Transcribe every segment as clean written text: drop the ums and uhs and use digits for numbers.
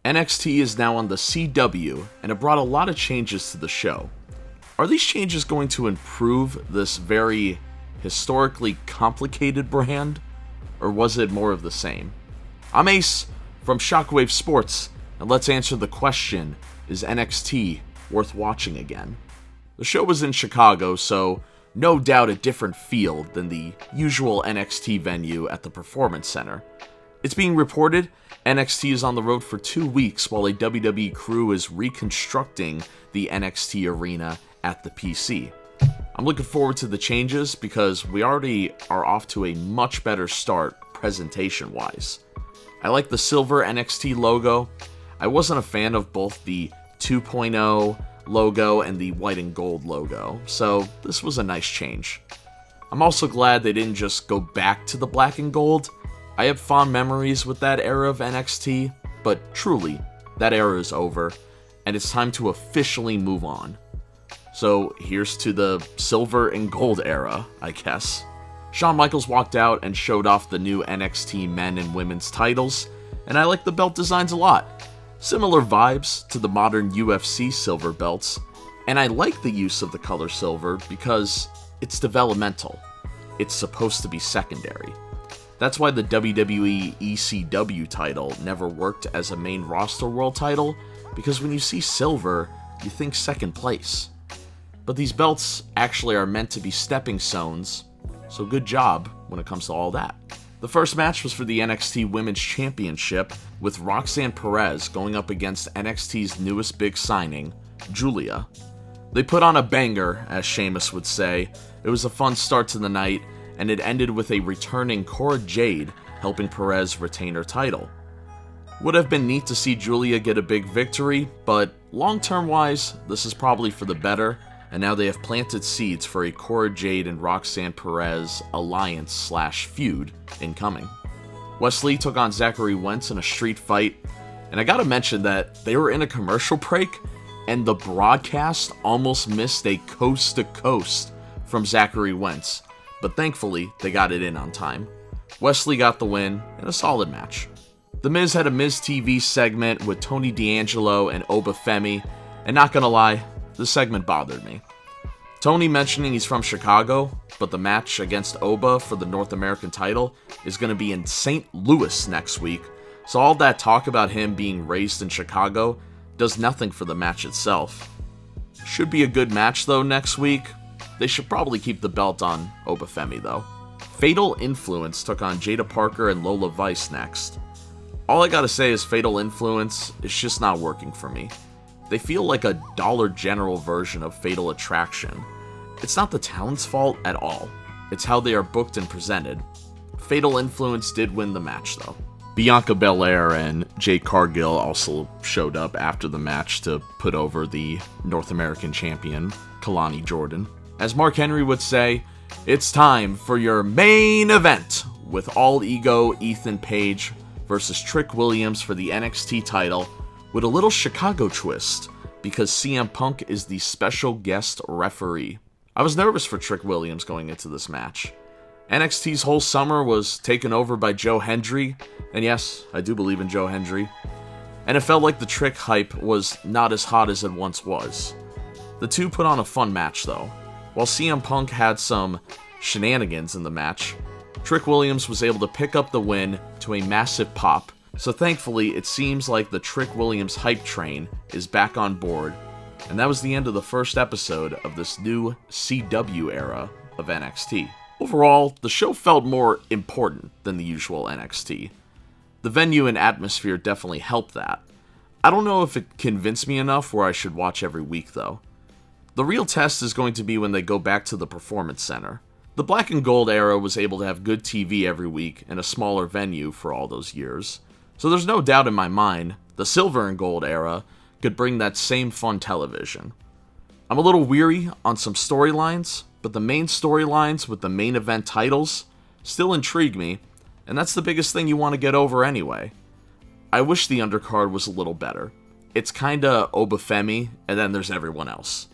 NXT is now on the CW, and it brought a lot of changes to the show. Are these changes going to improve this very historically complicated brand, or was it more of the same? I'm Ace from Shockwave Sports, and let's answer the question, is NXT worth watching again? The show was in Chicago, so no doubt a different feel than the usual NXT venue at the Performance Center. It's being reported NXT is on the road for 2 weeks while a WWE crew is reconstructing the NXT arena at the PC. I'm looking forward to the changes because we already are off to a much better start presentation-wise. I like the silver NXT logo. I wasn't a fan of both the 2.0 logo and the white and gold logo, so this was a nice change. I'm also glad they didn't just go back to the black and gold. I have fond memories with that era of NXT, but truly, that era is over, and it's time to officially move on. So here's to the silver and gold era, I guess. Shawn Michaels walked out and showed off the new NXT men and women's titles, and I like the belt designs a lot. Similar vibes to the modern UFC silver belts, and I like the use of the color silver because it's developmental. It's supposed to be secondary. That's why the WWE ECW title never worked as a main roster world title, because when you see silver, you think second place. But these belts actually are meant to be stepping stones, so good job when it comes to all that. The first match was for the NXT Women's Championship, with Roxanne Perez going up against NXT's newest big signing, Julia. They put on a banger, as Sheamus would say. It was a fun start to the night, and it ended with a returning Cora Jade helping Perez retain her title. Would have been neat to see Julia get a big victory, but long-term wise, this is probably for the better, and now they have planted seeds for a Cora Jade and Roxanne Perez alliance/feud incoming. Wesley took on Zachary Wentz in a street fight, and I gotta mention that they were in a commercial break, and the broadcast almost missed a coast-to-coast from Zachary Wentz, but thankfully they got it in on time. Wesley got the win in a solid match. The Miz had a Miz TV segment with Tony D'Angelo and Oba Femi, and not gonna lie, this segment bothered me. Tony mentioning he's from Chicago, but the match against Oba for the North American title is going to be in St. Louis next week, so all that talk about him being raised in Chicago does nothing for the match itself. Should be a good match though next week. They should probably keep the belt on Oba Femi though. Fatal Influence took on Jada Parker and Lola Vice next. All I gotta say is Fatal Influence is just not working for me. They feel like a Dollar General version of Fatal Attraction. It's not the talent's fault at all. It's how they are booked and presented. Fatal Influence did win the match though. Bianca Belair and Jade Cargill also showed up after the match to put over the North American champion, Kalani Jordan. As Mark Henry would say, it's time for your main event with All Ego Ethan Page versus Trick Williams for the NXT title, with a little Chicago twist, because CM Punk is the special guest referee. I was nervous for Trick Williams going into this match. NXT's whole summer was taken over by Joe Hendry, and yes, I do believe in Joe Hendry, and it felt like the Trick hype was not as hot as it once was. The two put on a fun match though. While CM Punk had some shenanigans in the match, Trick Williams was able to pick up the win to a massive pop. So thankfully, it seems like the Trick Williams hype train is back on board, and that was the end of the first episode of this new CW era of NXT. Overall, the show felt more important than the usual NXT. The venue and atmosphere definitely helped that. I don't know if it convinced me enough where I should watch every week though. The real test is going to be when they go back to the Performance Center. The Black and Gold era was able to have good TV every week in a smaller venue for all those years. So there's no doubt in my mind, the Silver and Gold era could bring that same fun television. I'm a little weary on some storylines, but the main storylines with the main event titles still intrigue me, and that's the biggest thing you want to get over anyway. I wish the undercard was a little better. It's kinda Oba Femi, and then there's everyone else.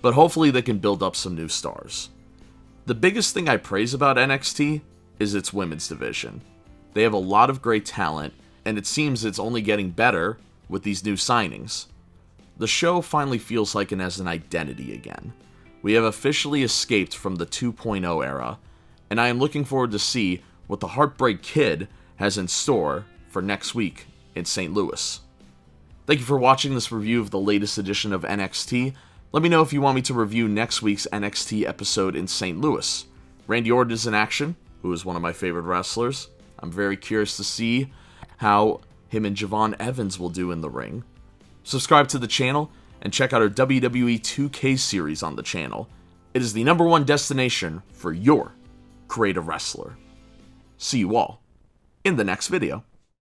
But hopefully they can build up some new stars. The biggest thing I praise about NXT is its women's division. They have a lot of great talent, and it seems it's only getting better with these new signings. The show finally feels like it has an identity again. We have officially escaped from the 2.0 era, and I am looking forward to see what the Heartbreak Kid has in store for next week in St. Louis. Thank you for watching this review of the latest edition of NXT. Let me know if you want me to review next week's NXT episode in St. Louis. Randy Orton is in action, who is one of my favorite wrestlers. I'm very curious to see how him and Javon Evans will do in the ring. Subscribe to the channel and check out our WWE 2K series on the channel. It is the #1 destination for your creative wrestler. See you all in the next video.